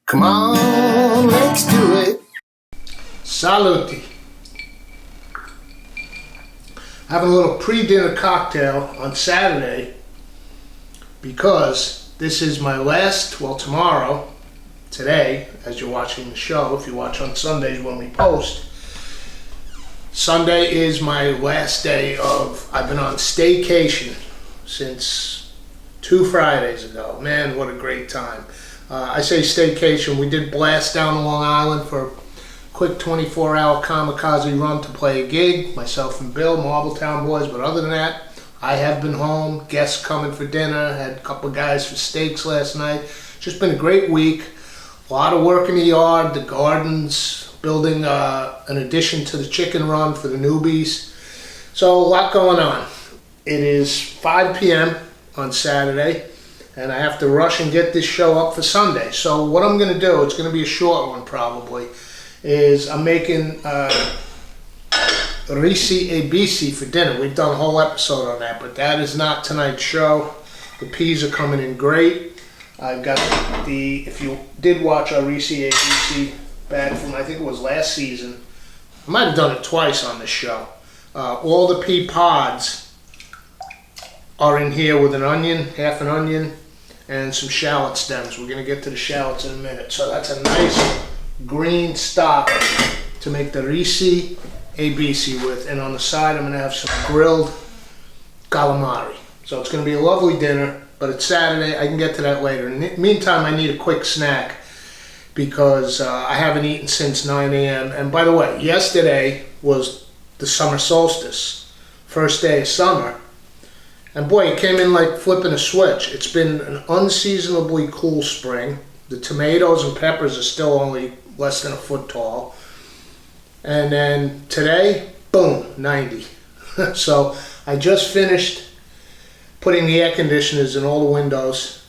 Come on, let's do it. Saluti. Having a little pre-dinner cocktail on Saturday because this is my last, well, tomorrow, today, as you're watching the show, if you watch on Sundays when we post, Sunday is my last day of, I've been on staycation since 2 Fridays ago. Man, what a great time. I say staycation, we did blast down to Long Island for a quick 24-hour kamikaze run to play a gig, myself and Bill, Marbletown boys, but other than that, I have been home, guests coming for dinner, had a couple of guys for steaks last night. Just been a great week, a lot of work in the yard, the gardens, building an addition to the chicken run for the newbies. So a lot going on. It is 5 p.m. on Saturday, and I have to rush and get this show up for Sunday. So what I'm going to do, it's going to be a short one probably, is I'm making risi e bisi for dinner. We've done a whole episode on that, but that is not tonight's show. The peas are coming in great. I've got if you did watch our risi e bisi back from, I think it was last season, I might have done it twice on this show. All the pea pods are in here with an onion, half an onion, and some shallot stems. We're going to get to the shallots in a minute. So that's a nice green stock to make the risi e bisi with. And on the side, I'm going to have some grilled calamari. So it's going to be a lovely dinner, but it's Saturday. I can get to that later. In the meantime, I need a quick snack because I haven't eaten since 9 a.m. And by the way, yesterday was the summer solstice, first day of summer. And boy, it came in like flipping a switch. It's been an unseasonably cool spring. The tomatoes and peppers are still only less than a foot tall. And then today, boom, 90. So I just finished putting the air conditioners in all the windows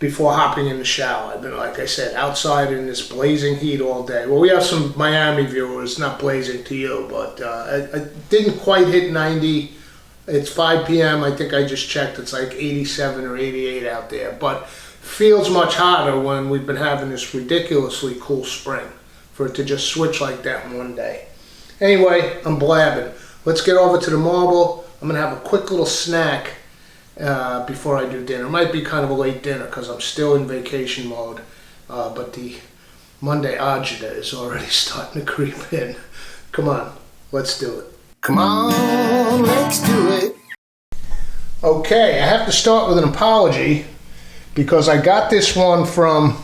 before hopping in the shower. I've been, like I said, outside in this blazing heat all day. Well, we have some Miami viewers, not blazing to you, but I didn't quite hit 90. It's 5 p.m. I think I just checked. It's like 87 or 88 out there. But feels much hotter when we've been having this ridiculously cool spring. For it to just switch like that in one day. Anyway, I'm blabbing. Let's get over to the marble. I'm going to have a quick little snack before I do dinner. It might be kind of a late dinner because I'm still in vacation mode. But the Monday agita is already starting to creep in. Come on, let's do it. Come on, let's do it. Okay, I have to start with an apology because I got this one from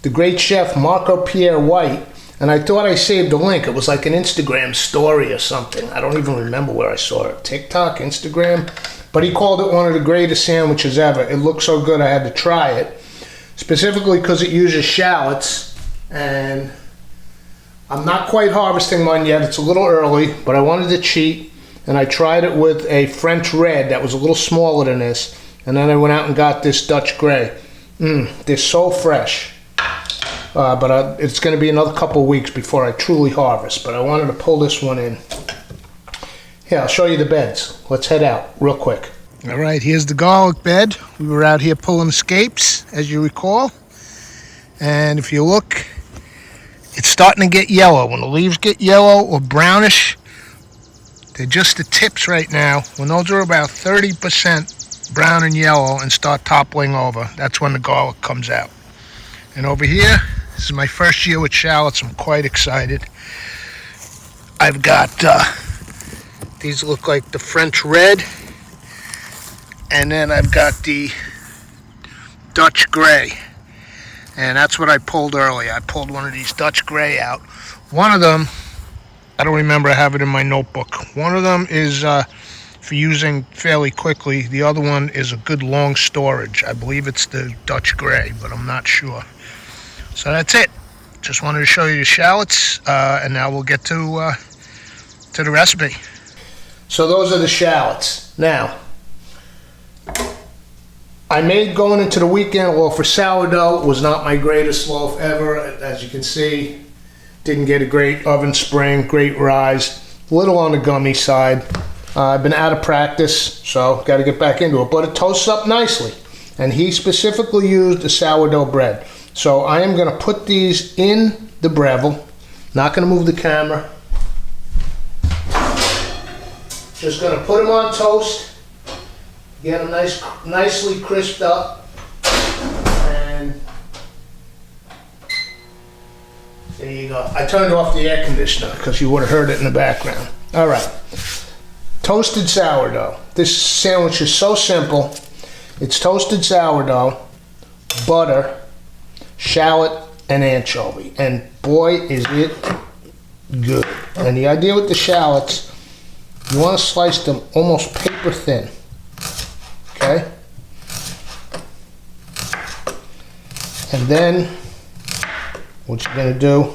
the great chef Marco Pierre White, and I thought I saved a link. It was like an Instagram story or something. I don't even remember where I saw it. TikTok, Instagram? But he called it one of the greatest sandwiches ever. It looked so good I had to try it, specifically because it uses shallots, and I'm not quite harvesting mine yet. It's a little early, but I wanted to cheat, and I tried it with a French red that was a little smaller than this, and then I went out and got this Dutch gray. They're so fresh. But it's going to be another couple weeks before I truly harvest, but I wanted to pull this one in. Here, I'll show you the beds. Let's head out real quick. All right, here's the garlic bed. We were out here pulling escapes, as you recall. And if you look, it's starting to get yellow. When the leaves get yellow or brownish, they're just the tips right now. When those are about 30% brown and yellow and start toppling over, that's when the garlic comes out. And over here, this is my first year with shallots. I'm quite excited. I've got, these look like the French red. And then I've got the Dutch gray. And that's what I pulled earlier. I pulled one of these Dutch gray out. One of them, I don't remember, I have it in my notebook. One of them is for using fairly quickly. The other one is a good long storage. I believe it's the Dutch gray, but I'm not sure. So that's it. Just wanted to show you the shallots, and now we'll get to the recipe. So those are the shallots. Now, I made going into the weekend, well, for sourdough, was not my greatest loaf ever. As you can see, didn't get a great oven spring, great rise, a little on the gummy side. I've been out of practice, so got to get back into it. But it toasts up nicely. And he specifically used a sourdough bread. So I am gonna put these in the Breville. Not gonna move the camera. Just gonna put them on toast. Get them nicely crisped up. And there you go. I turned off the air conditioner because you would have heard it in the background. All right. Toasted sourdough. This sandwich is so simple. It's toasted sourdough, butter, shallot, and anchovy. And boy, is it good. And the idea with the shallots, you want to slice them almost paper thin. Okay? And then, what you're going to do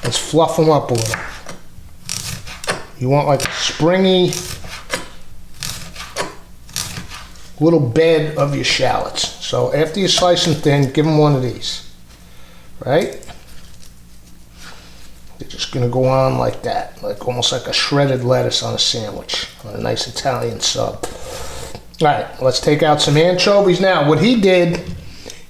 is fluff them up a little. You want like a springy little bed of your shallots. So after you slice them thin, give them one of these, right? They're just gonna go on like that, like almost like a shredded lettuce on a sandwich, on a nice Italian sub. All right, let's take out some anchovies now. What he did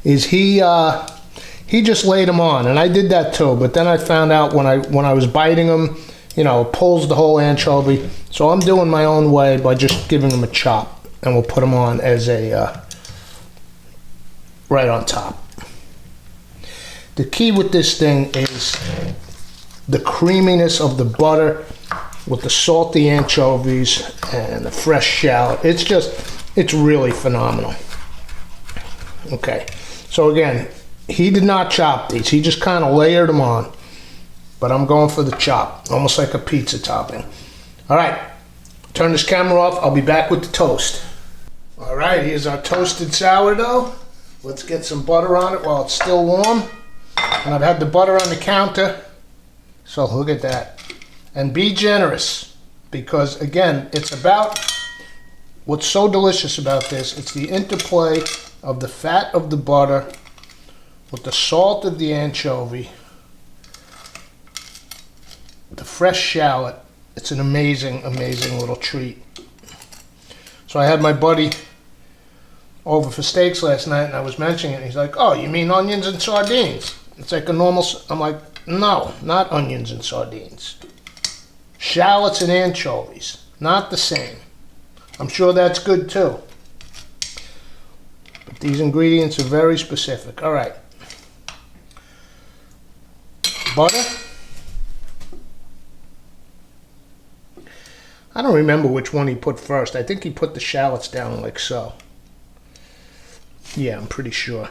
is he just laid them on, and I did that too. But then I found out when I was biting them, you know, it pulls the whole anchovy. So I'm doing my own way by just giving them a chop, and we'll put them on as a right on top. The key with this thing is the creaminess of the butter with the salty anchovies and the fresh shallot. It's really phenomenal. Okay, so again, he did not chop these. He just kind of layered them on. But I'm going for the chop, almost like a pizza topping. All right, turn this camera off. I'll be back with the toast. All right, here's our toasted sourdough. Let's get some butter on it while it's still warm. And I've had the butter on the counter, so look at that. And be generous, because again, it's about, what's so delicious about this, it's the interplay of the fat of the butter with the salt of the anchovy, the fresh shallot. It's an amazing, amazing little treat. So I had my buddy over for steaks last night, and I was mentioning it, and he's like, oh, you mean onions and sardines? It's like a normal, I'm like, no, not onions and sardines. Shallots and anchovies, not the same. I'm sure that's good too. But these ingredients are very specific. All right. Butter. I don't remember which one he put first. I think he put the shallots down like so. Yeah, I'm pretty sure.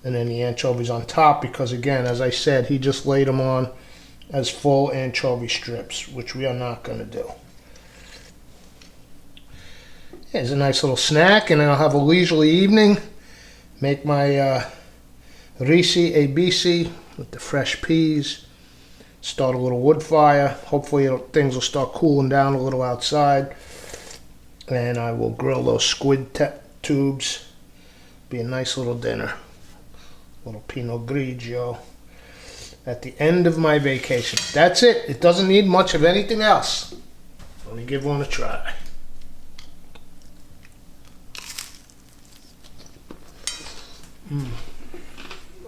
And then the anchovies on top, because again, as I said, he just laid them on as full anchovy strips, which we are not going to do. Here's a nice little snack, and I'll have a leisurely evening. Make my risi e bisi with the fresh peas. Start a little wood fire. Hopefully things will start cooling down a little outside. And I will grill those squid tubes. Be a nice little dinner. Little Pinot Grigio at the end of my vacation. That's it. It doesn't need much of anything else. Let me give one a try.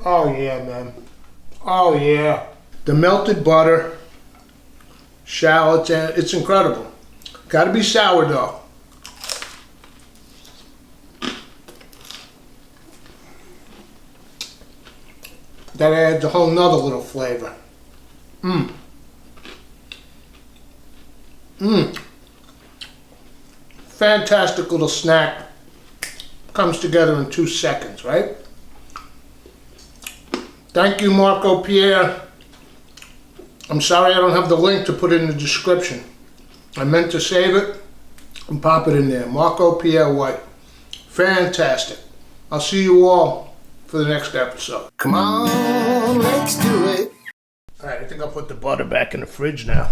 Oh yeah, man. Oh yeah. The melted butter, shallots, and it's incredible. Gotta be sourdough. That adds a whole nother little flavor. Fantastic little snack. Comes together in 2 seconds, right? Thank you, Marco Pierre. I'm sorry I don't have the link to put in the description. I meant to save it and pop it in there. Marco Pierre White. Fantastic. I'll see you all for the next episode. Come on, let's do it. All right, I think I'll put the butter back in the fridge now.